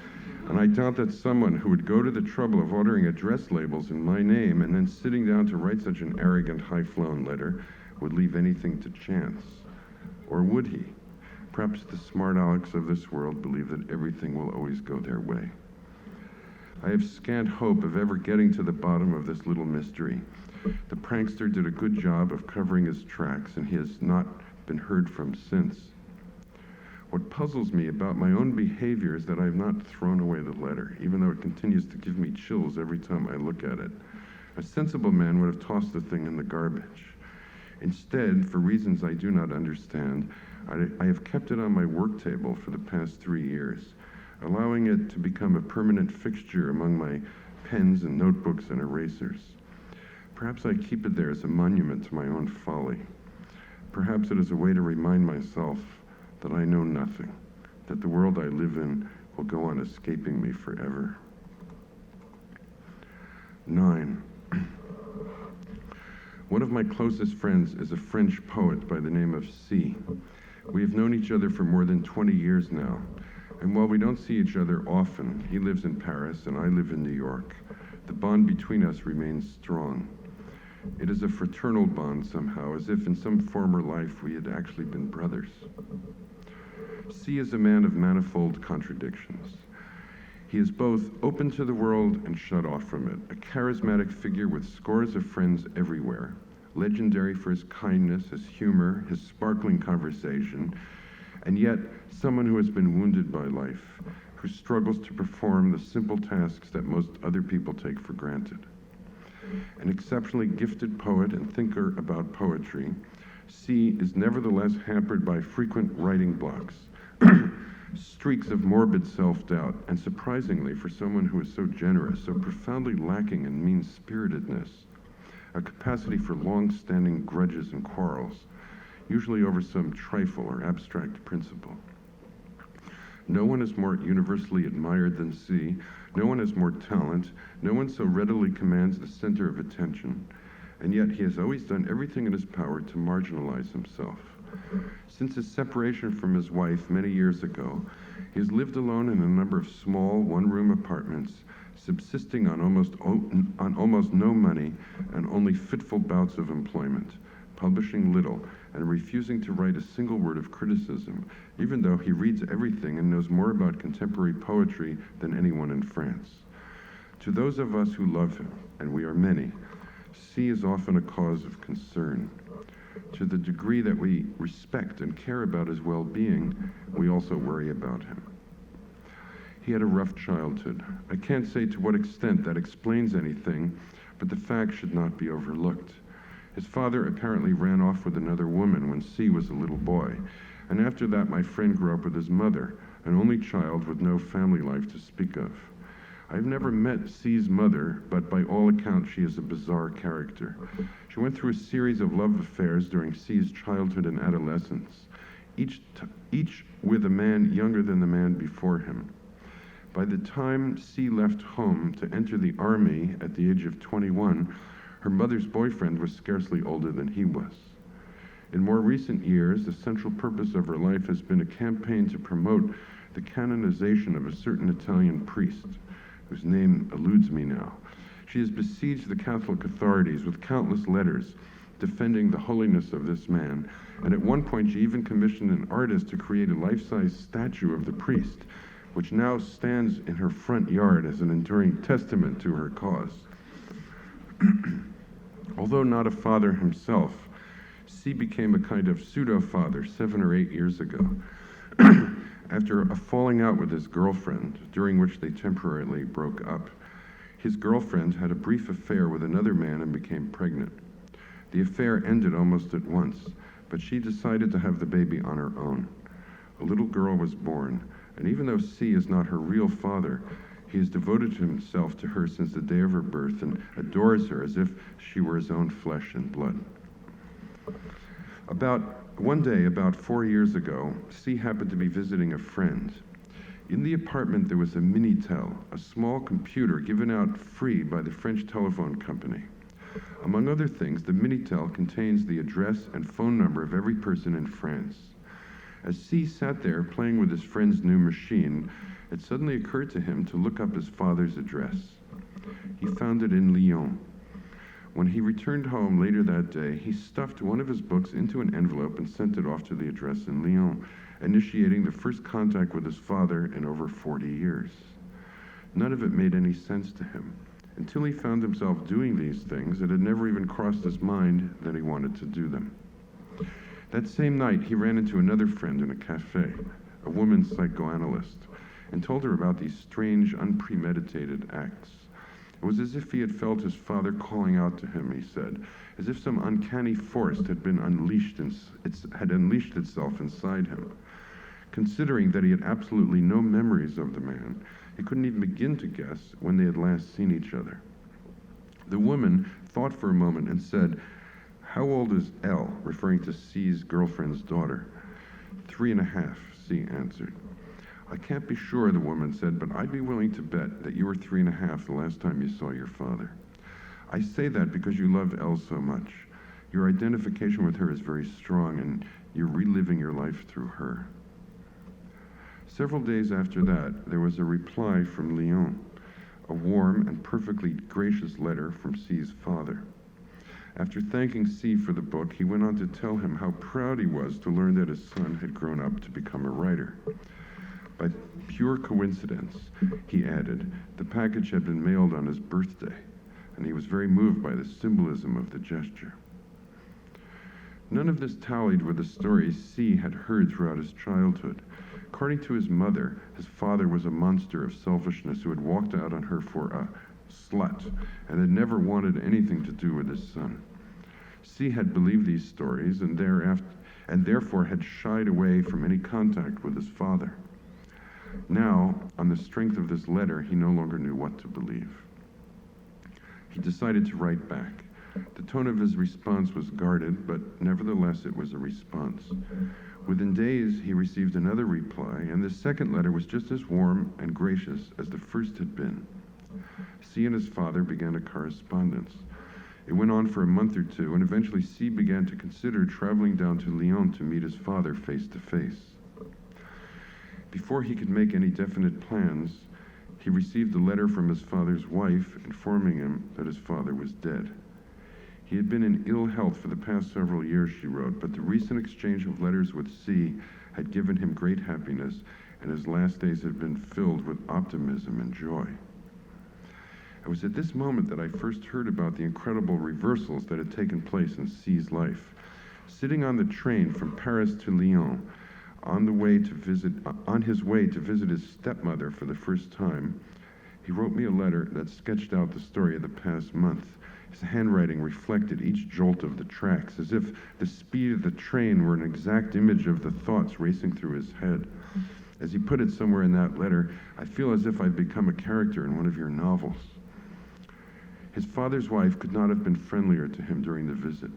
And I doubt that someone who would go to the trouble of ordering address labels in my name and then sitting down to write such an arrogant, high-flown letter would leave anything to chance. Or would he? Perhaps the smart Alecs of this world believe that everything will always go their way. I have scant hope of ever getting to the bottom of this little mystery. The prankster did a good job of covering his tracks, and he has not been heard from since. What puzzles me about my own behavior is that I have not thrown away the letter, even though it continues to give me chills every time I look at it. A sensible man would have tossed the thing in the garbage. Instead, for reasons I do not understand, I have kept it on my work table for the past 3 years, allowing it to become a permanent fixture among my pens and notebooks and erasers. Perhaps I keep it there as a monument to my own folly. Perhaps it is a way to remind myself that I know nothing, that the world I live in will go on escaping me forever. 9. One of my closest friends is a French poet by the name of C. We have known each other for more than 20 years now, and while we don't see each other often, he lives in Paris and I live in New York. The bond between us remains strong. It is a fraternal bond somehow, as if in some former life we had actually been brothers. C is a man of manifold contradictions. He is both open to the world and shut off from it, a charismatic figure with scores of friends everywhere, legendary for his kindness, his humor, his sparkling conversation, and yet someone who has been wounded by life, who struggles to perform the simple tasks that most other people take for granted. An exceptionally gifted poet and thinker about poetry, C is nevertheless hampered by frequent writing blocks, streaks of morbid self-doubt, and surprisingly, for someone who is so generous, so profoundly lacking in mean-spiritedness, a capacity for long-standing grudges and quarrels, usually over some trifle or abstract principle. No one is more universally admired than C. No one has more talent. No one so readily commands the center of attention. And yet he has always done everything in his power to marginalize himself. Since his separation from his wife many years ago, he has lived alone in a number of small one-room apartments, subsisting on almost no money and only fitful bouts of employment, publishing little, and refusing to write a single word of criticism, even though he reads everything and knows more about contemporary poetry than anyone in France. To those of us who love him, and we are many, C is often a cause of concern. To the degree that we respect and care about his well-being, we also worry about him. He had a rough childhood. I can't say to what extent that explains anything, but the fact should not be overlooked. His father apparently ran off with another woman when C was a little boy, and after that my friend grew up with his mother, an only child with no family life to speak of. I've never met C's mother, but by all accounts she is a bizarre character. She went through a series of love affairs during C's childhood and adolescence, each with a man younger than the man before him. By the time C left home to enter the army at the age of 21, her mother's boyfriend was scarcely older than he was. In more recent years, the central purpose of her life has been a campaign to promote the canonization of a certain Italian priest, whose name eludes me now. She has besieged the Catholic authorities with countless letters defending the holiness of this man, and at one point she even commissioned an artist to create a life-size statue of the priest, which now stands in her front yard as an enduring testament to her cause. Although not a father himself, C became a kind of pseudo-father 7 or 8 years ago. After a falling out with his girlfriend, during which they temporarily broke up, his girlfriend had a brief affair with another man and became pregnant. The affair ended almost at once, but she decided to have the baby on her own. A little girl was born, and even though C is not her real father, he has devoted himself to her since the day of her birth and adores her as if she were his own flesh and blood. One day, about 4 years ago, C happened to be visiting a friend. In the apartment there was a Minitel, a small computer given out free by the French telephone company. Among other things, the Minitel contains the address and phone number of every person in France. As C sat there playing with his friend's new machine, it suddenly occurred to him to look up his father's address. He found it in Lyon. When he returned home later that day, he stuffed one of his books into an envelope and sent it off to the address in Lyon, initiating the first contact with his father in over 40 years. None of it made any sense to him. Until he found himself doing these things, it had never even crossed his mind that he wanted to do them. That same night, he ran into another friend in a cafe, a woman psychoanalyst, and told her about these strange, unpremeditated acts. It was as if he had felt his father calling out to him, he said, as if some uncanny force had unleashed itself inside him. Considering that he had absolutely no memories of the man, he couldn't even begin to guess when they had last seen each other. The woman thought for a moment and said, "How old is Elle?" referring to C's girlfriend's daughter. 3.5, C answered. "I can't be sure," the woman said, "but I'd be willing to bet that you were 3.5 the last time you saw your father. I say that because you love Elle so much. Your identification with her is very strong, and you're reliving your life through her." Several days after that, there was a reply from Lyon, a warm and perfectly gracious letter from C's father. After thanking C for the book, he went on to tell him how proud he was to learn that his son had grown up to become a writer. By pure coincidence, he added, the package had been mailed on his birthday, and he was very moved by the symbolism of the gesture. None of this tallied with the stories C had heard throughout his childhood. According to his mother, his father was a monster of selfishness who had walked out on her for a slut and had never wanted anything to do with his son. C had believed these stories and therefore had shied away from any contact with his father. Now, on the strength of this letter, he no longer knew what to believe. He decided to write back. The tone of his response was guarded, but nevertheless it was a response. Within days, he received another reply, and this second letter was just as warm and gracious as the first had been. C and his father began a correspondence. It went on for a month or two, and eventually C began to consider traveling down to Lyon to meet his father face to face. Before he could make any definite plans, he received a letter from his father's wife informing him that his father was dead. He had been in ill health for the past several years, she wrote, but the recent exchange of letters with C had given him great happiness, and his last days had been filled with optimism and joy. It was at this moment that I first heard about the incredible reversals that had taken place in C's life. Sitting on the train from Paris to Lyon, on his way to visit his stepmother for the first time, he wrote me a letter that sketched out the story of the past month. His handwriting reflected each jolt of the tracks, as if the speed of the train were an exact image of the thoughts racing through his head. As he put it somewhere in that letter, I feel as if I've become a character in one of your novels. His father's wife could not have been friendlier to him during the visit.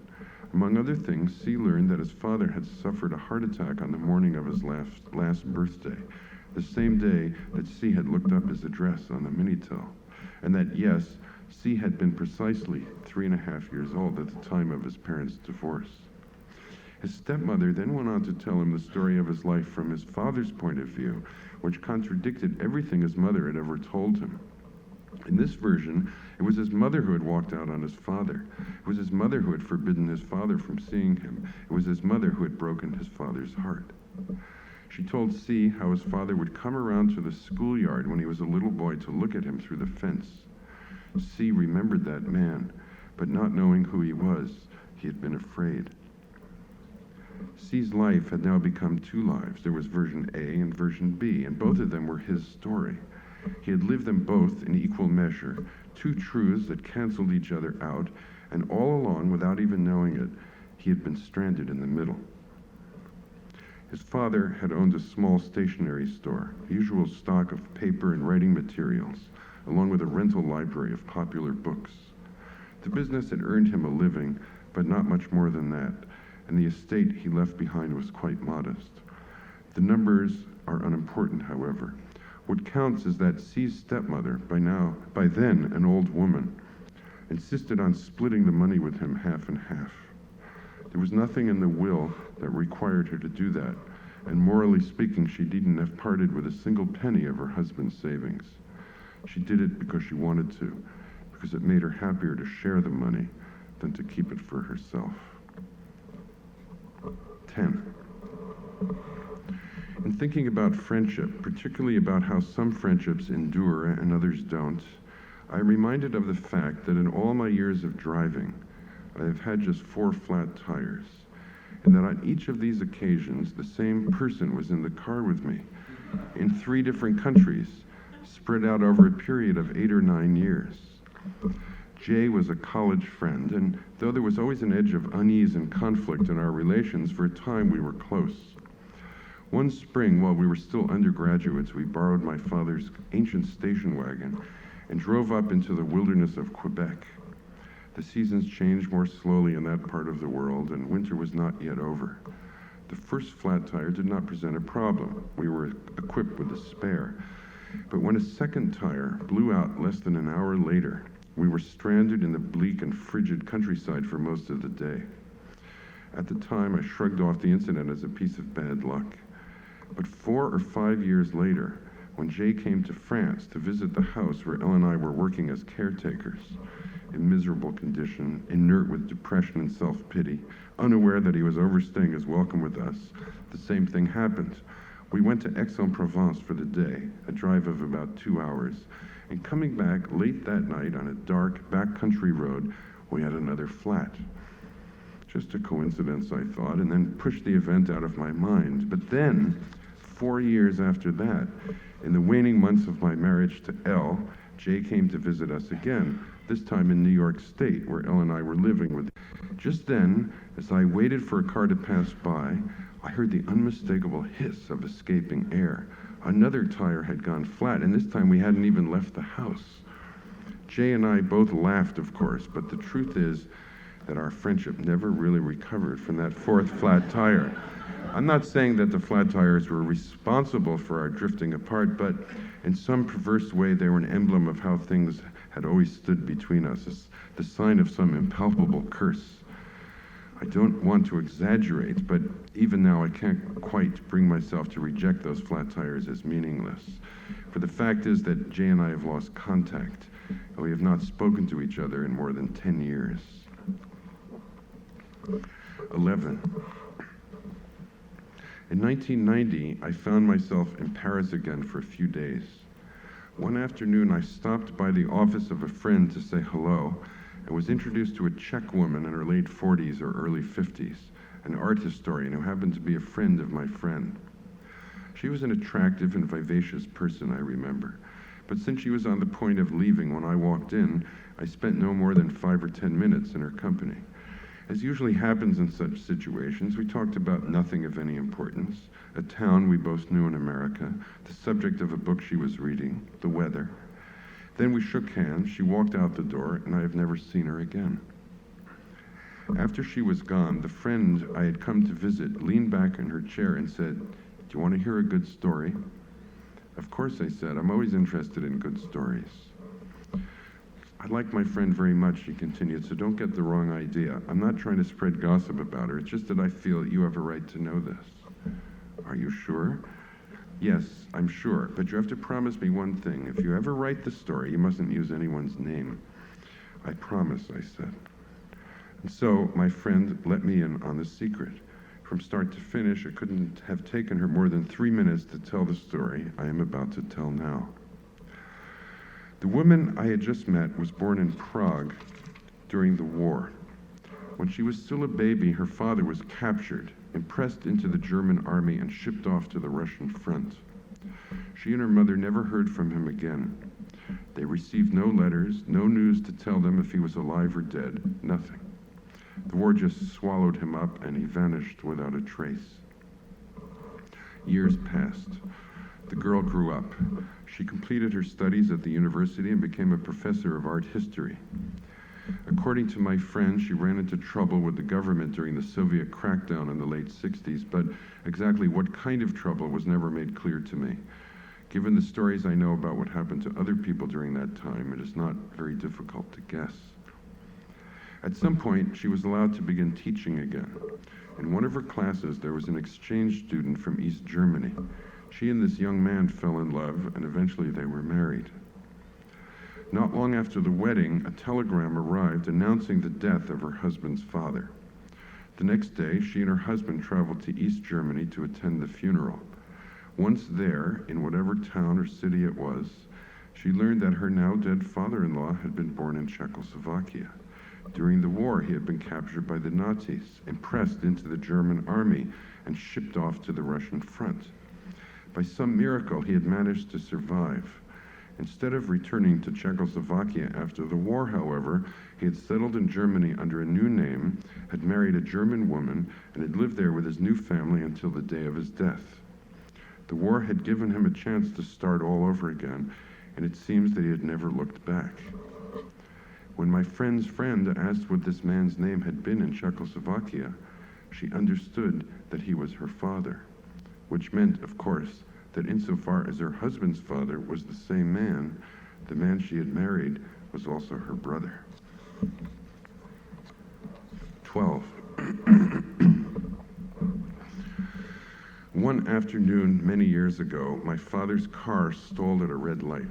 Among other things, C learned that his father had suffered a heart attack on the morning of his last birthday, the same day that C had looked up his address on the Minitel, and that, yes, C had been precisely 3.5 years old at the time of his parents' divorce. His stepmother then went on to tell him the story of his life from his father's point of view, which contradicted everything his mother had ever told him. In this version, it was his mother who had walked out on his father. It was his mother who had forbidden his father from seeing him. It was his mother who had broken his father's heart. She told C how his father would come around to the schoolyard when he was a little boy to look at him through the fence. C remembered that man, but not knowing who he was, he had been afraid. C's life had now become two lives. There was version A and version B, and both of them were his story. He had lived them both in equal measure, two truths that canceled each other out, and all along, without even knowing it, he had been stranded in the middle. His father had owned a small stationery store, the usual stock of paper and writing materials, along with a rental library of popular books. The business had earned him a living, but not much more than that, and the estate he left behind was quite modest. The numbers are unimportant, however. What counts is that C's stepmother, by then an old woman, insisted on splitting the money with him half and half. There was nothing in the will that required her to do that, and morally speaking, she needn't have parted with a single penny of her husband's savings. She did it because she wanted to, because it made her happier to share the money than to keep it for herself. 10. In thinking about friendship, particularly about how some friendships endure and others don't, I am reminded of the fact that in all my years of driving, I have had just 4 flat tires, and that on each of these occasions, the same person was in the car with me, in 3 different countries, spread out over a period of 8 or 9 years. Jay was a college friend, and though there was always an edge of unease and conflict in our relations, for a time we were close. One spring, while we were still undergraduates, we borrowed my father's ancient station wagon and drove up into the wilderness of Quebec. The seasons changed more slowly in that part of the world, and winter was not yet over. The first flat tire did not present a problem. We were equipped with a spare. But when a second tire blew out less than an hour later, we were stranded in the bleak and frigid countryside for most of the day. At the time, I shrugged off the incident as a piece of bad luck. But 4 or 5 years later, when Jay came to France to visit the house where Elle and I were working as caretakers, in miserable condition, inert with depression and self-pity, unaware that he was overstaying his welcome with us, the same thing happened. We went to Aix-en-Provence for the day, a drive of about 2 hours, and coming back late that night on a dark backcountry road, we had another flat. Just a coincidence, I thought, and then pushed the event out of my mind. But then, 4 years after that, in the waning months of my marriage to Elle, Jay came to visit us again, this time in New York State, where Elle and I were living with. Just then, as I waited for a car to pass by, I heard the unmistakable hiss of escaping air. Another tire had gone flat, and this time we hadn't even left the house. Jay and I both laughed, of course, but the truth is that our friendship never really recovered from that 4th flat tire. I'm not saying that the flat tires were responsible for our drifting apart, but in some perverse way they were an emblem of how things had always stood between us, the sign of some impalpable curse. I don't want to exaggerate, but even now I can't quite bring myself to reject those flat tires as meaningless. For the fact is that Jay and I have lost contact, and we have not spoken to each other in more than 10 years. 11. In 1990, I found myself in Paris again for a few days. One afternoon, I stopped by the office of a friend to say hello and was introduced to a Czech woman in her late 40s or early 50s, an art historian who happened to be a friend of my friend. She was an attractive and vivacious person, I remember, but since she was on the point of leaving when I walked in, I spent no more than 5 or 10 minutes in her company. As usually happens in such situations, we talked about nothing of any importance, a town we both knew in America, the subject of a book she was reading, the weather. Then we shook hands, she walked out the door, and I have never seen her again. After she was gone, the friend I had come to visit leaned back in her chair and said, "Do you want to hear a good story?" "Of course," I said. "I'm always interested in good stories." "I like my friend very much," she continued, "so don't get the wrong idea. I'm not trying to spread gossip about her. It's just that I feel you have a right to know this." "Are you sure?" "Yes, I'm sure, but you have to promise me one thing. If you ever write the story, you mustn't use anyone's name." "I promise," I said. And so my friend let me in on the secret. From start to finish, it couldn't have taken her more than 3 minutes to tell the story I am about to tell now. The woman I had just met was born in Prague during the war. When she was still a baby, her father was captured, impressed into the German army, and shipped off to the Russian front. She and her mother never heard from him again. They received no letters, no news to tell them if he was alive or dead, nothing. The war just swallowed him up, and he vanished without a trace. Years passed. The girl grew up. She completed her studies at the university and became a professor of art history. According to my friend, she ran into trouble with the government during the Soviet crackdown in the late 60s, but exactly what kind of trouble was never made clear to me. Given the stories I know about what happened to other people during that time, it is not very difficult to guess. At some point, she was allowed to begin teaching again. In one of her classes, there was an exchange student from East Germany. She and this young man fell in love, and eventually they were married. Not long after the wedding, a telegram arrived announcing the death of her husband's father. The next day, she and her husband traveled to East Germany to attend the funeral. Once there, in whatever town or city it was, she learned that her now dead father-in-law had been born in Czechoslovakia. During the war, he had been captured by the Nazis, impressed into the German army, and shipped off to the Russian front. By some miracle, he had managed to survive. Instead of returning to Czechoslovakia after the war, however, he had settled in Germany under a new name, had married a German woman, and had lived there with his new family until the day of his death. The war had given him a chance to start all over again, and it seems that he had never looked back. When my friend's friend asked what this man's name had been in Czechoslovakia, she understood that he was her father, which meant, of course, that insofar as her husband's father was the same man, the man she had married was also her brother. 12. One afternoon many years ago, my father's car stalled at a red light.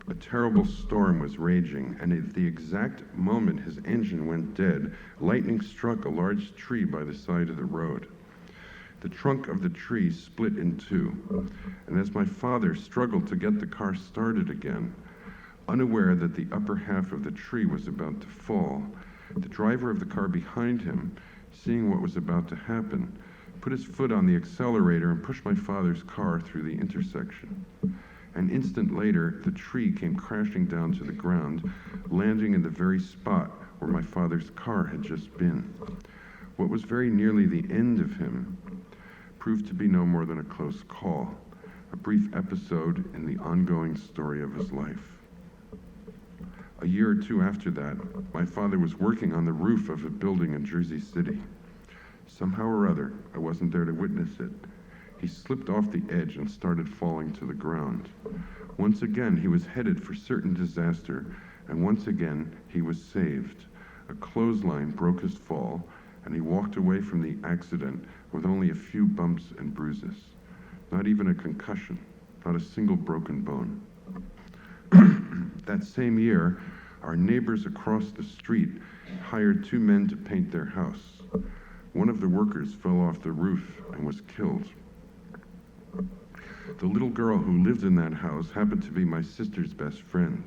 A terrible storm was raging, and at the exact moment his engine went dead, lightning struck a large tree by the side of the road. The trunk of the tree split in two, and as my father struggled to get the car started again, unaware that the upper half of the tree was about to fall, the driver of the car behind him, seeing what was about to happen, put his foot on the accelerator and pushed my father's car through the intersection. An instant later, the tree came crashing down to the ground, landing in the very spot where my father's car had just been. What was very nearly the end of him proved to be no more than a close call, a brief episode in the ongoing story of his life. A year or two after that, my father was working on the roof of a building in Jersey City. Somehow or other, I wasn't there to witness it, he slipped off the edge and started falling to the ground. Once again, he was headed for certain disaster, and once again, he was saved. A clothesline broke his fall, and he walked away from the accident with only a few bumps and bruises. Not even a concussion, not a single broken bone. That same year, our neighbors across the street hired 2 men to paint their house. One of the workers fell off the roof and was killed. The little girl who lived in that house happened to be my sister's best friend.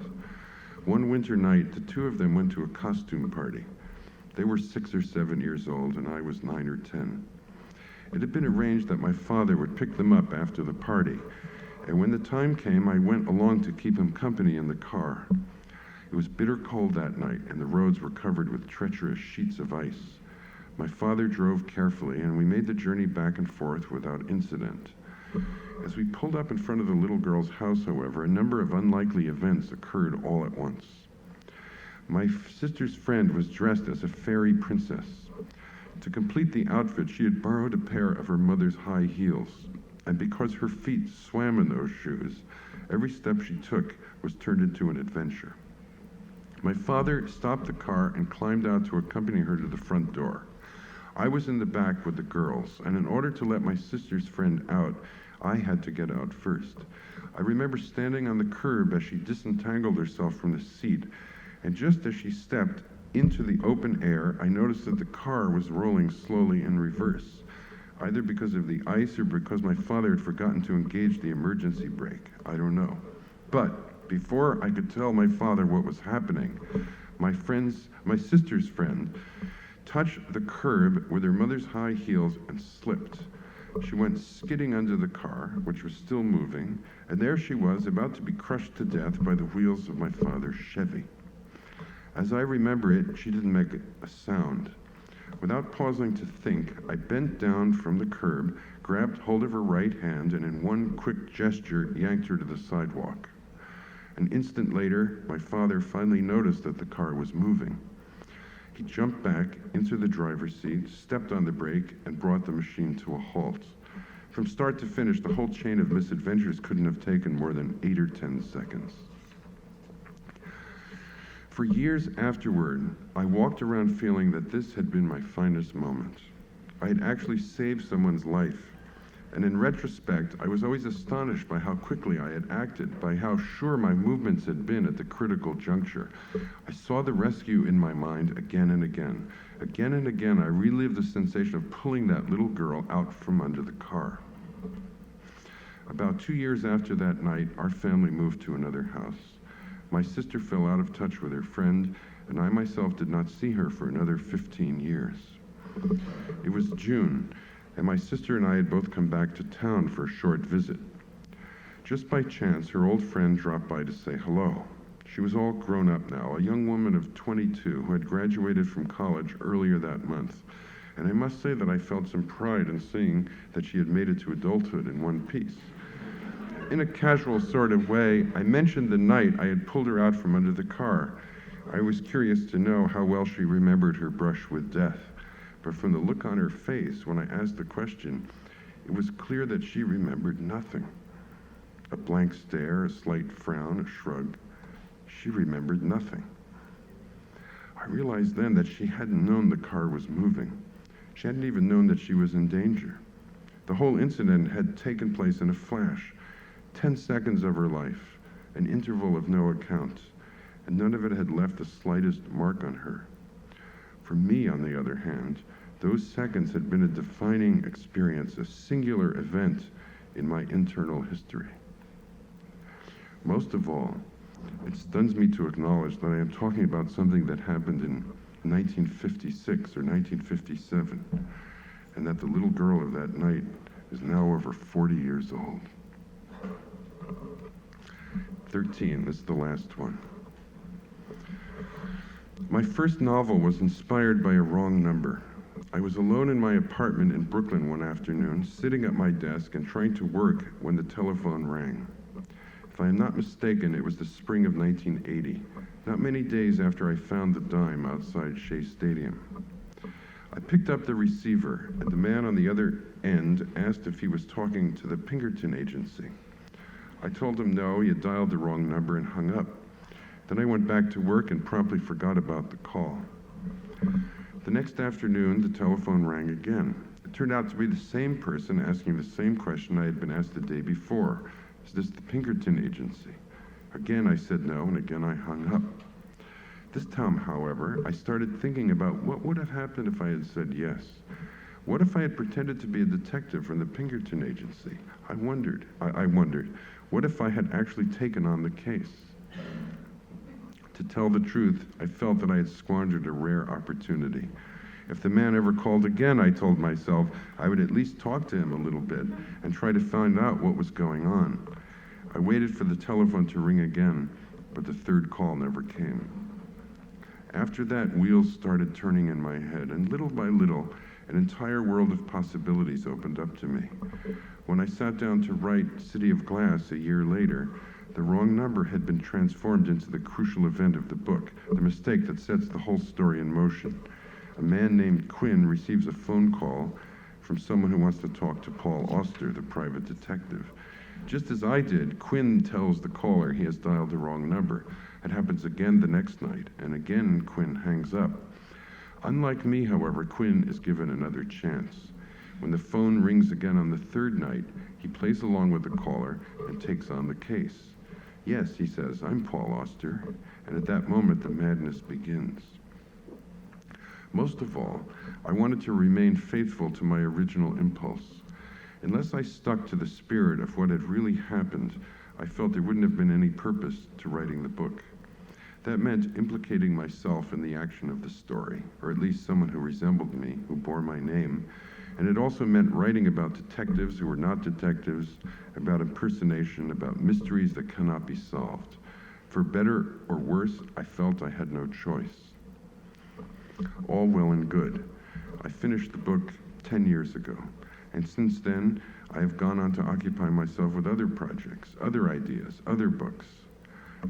One winter night, the two of them went to a costume party. They were 6 or 7 years old, and I was 9 or 10. It had been arranged that my father would pick them up after the party, and when the time came, I went along to keep him company in the car. It was bitter cold that night, and the roads were covered with treacherous sheets of ice. My father drove carefully, and we made the journey back and forth without incident. As we pulled up in front of the little girl's house, however, a number of unlikely events occurred all at once. My sister's friend was dressed as a fairy princess. To complete the outfit, she had borrowed a pair of her mother's high heels, and because her feet swam in those shoes, every step she took was turned into an adventure. My father stopped the car and climbed out to accompany her to the front door. I was in the back with the girls, and in order to let my sister's friend out, I had to get out first. I remember standing on the curb as she disentangled herself from the seat, and just as she stepped into the open air, I noticed that the car was rolling slowly in reverse, either because of the ice or because my father had forgotten to engage the emergency brake. I don't know. But before I could tell my father what was happening, my sister's friend, touched the curb with her mother's high heels and slipped. She went skidding under the car, which was still moving, and there she was, about to be crushed to death by the wheels of my father's Chevy. As I remember it, she didn't make a sound. Without pausing to think, I bent down from the curb, grabbed hold of her right hand, and in one quick gesture, yanked her to the sidewalk. An instant later, my father finally noticed that the car was moving. He jumped back into the driver's seat, stepped on the brake, and brought the machine to a halt. From start to finish, the whole chain of misadventures couldn't have taken more than 8 or 10 seconds. For years afterward, I walked around feeling that this had been my finest moment. I had actually saved someone's life. And in retrospect, I was always astonished by how quickly I had acted, by how sure my movements had been at the critical juncture. I saw the rescue in my mind again and again. Again and again, I relived the sensation of pulling that little girl out from under the car. About 2 years after that night, our family moved to another house. My sister fell out of touch with her friend, and I myself did not see her for another 15 years. It was June, and my sister and I had both come back to town for a short visit. Just by chance, her old friend dropped by to say hello. She was all grown up now, a young woman of 22 who had graduated from college earlier that month. And I must say that I felt some pride in seeing that she had made it to adulthood in one piece. In a casual sort of way, I mentioned the night I had pulled her out from under the car. I was curious to know how well she remembered her brush with death. But from the look on her face when I asked the question, it was clear that she remembered nothing. A blank stare, a slight frown, a shrug. She remembered nothing. I realized then that she hadn't known the car was moving. She hadn't even known that she was in danger. The whole incident had taken place in a flash. 10 seconds of her life, an interval of no account, and none of it had left the slightest mark on her. For me, on the other hand, those seconds had been a defining experience, a singular event in my internal history. Most of all, it stuns me to acknowledge that I am talking about something that happened in 1956 or 1957, and that the little girl of that night is now over 40 years old. 13, this is the last one. My first novel was inspired by a wrong number. I was alone in my apartment in Brooklyn one afternoon, sitting at my desk and trying to work when the telephone rang. If I am not mistaken, it was the spring of 1980, not many days after I found the dime outside Shea Stadium. I picked up the receiver, and the man on the other end asked if he was talking to the Pinkerton agency. I told him no, he had dialed the wrong number and hung up. Then I went back to work and promptly forgot about the call. The next afternoon, the telephone rang again. It turned out to be the same person asking the same question I had been asked the day before. Is this the Pinkerton agency? Again, I said no, and again I hung up. This time, however, I started thinking about what would have happened if I had said yes. What if I had pretended to be a detective from the Pinkerton agency? I wondered, what if I had actually taken on the case? To tell the truth, I felt that I had squandered a rare opportunity. If the man ever called again, I told myself, I would at least talk to him a little bit and try to find out what was going on. I waited for the telephone to ring again, but the third call never came. After that, wheels started turning in my head, and little by little, an entire world of possibilities opened up to me. When I sat down to write City of Glass a year later, the wrong number had been transformed into the crucial event of the book, the mistake that sets the whole story in motion. A man named Quinn receives a phone call from someone who wants to talk to Paul Auster, the private detective. Just as I did, Quinn tells the caller he has dialed the wrong number. It happens again the next night, and again Quinn hangs up. Unlike me, however, Quinn is given another chance. When the phone rings again on the third night, he plays along with the caller and takes on the case. Yes, he says, I'm Paul Auster, and at that moment the madness begins. Most of all, I wanted to remain faithful to my original impulse. Unless I stuck to the spirit of what had really happened, I felt there wouldn't have been any purpose to writing the book. That meant implicating myself in the action of the story, or at least someone who resembled me, who bore my name. And it also meant writing about detectives who were not detectives, about impersonation, about mysteries that cannot be solved. For better or worse, I felt I had no choice. All well and good. I finished the book 10 years ago, and since then, I have gone on to occupy myself with other projects, other ideas, other books.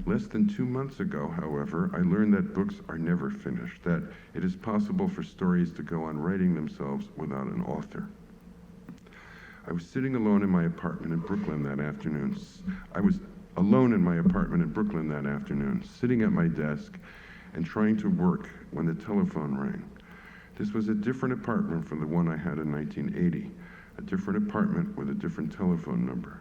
Less than 2 months ago, however, I learned that books are never finished, that it is possible for stories to go on writing themselves without an author. I was sitting alone in my apartment in Brooklyn that afternoon. Sitting at my desk and trying to work when the telephone rang. This was a different apartment from the one I had in 1980, a different apartment with a different telephone number.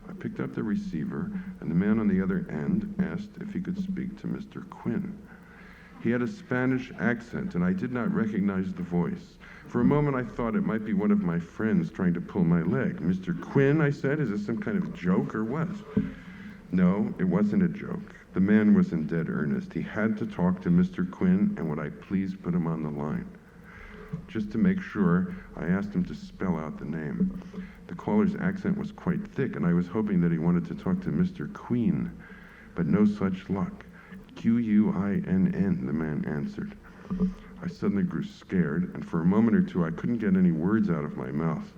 I picked up the receiver, and the man on the other end asked if he could speak to Mr. Quinn. He had a Spanish accent, and I did not recognize the voice. For a moment, I thought it might be one of my friends trying to pull my leg. Mr. Quinn, I said, is this some kind of joke or what? No, it wasn't a joke. The man was in dead earnest. He had to talk to Mr. Quinn, and would I please put him on the line? Just to make sure, I asked him to spell out the name. The caller's accent was quite thick, and I was hoping that he wanted to talk to Mr. Queen, but no such luck. Quinn, the man answered. I suddenly grew scared, and for a moment or two I couldn't get any words out of my mouth.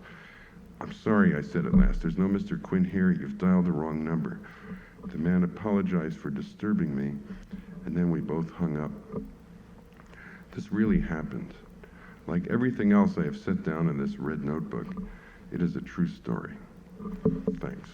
I'm sorry, I said at last. There's no Mr. Quinn here. You've dialed the wrong number. The man apologized for disturbing me, and then we both hung up. This really happened. Like everything else I have set down in this red notebook, it is a true story. Thanks.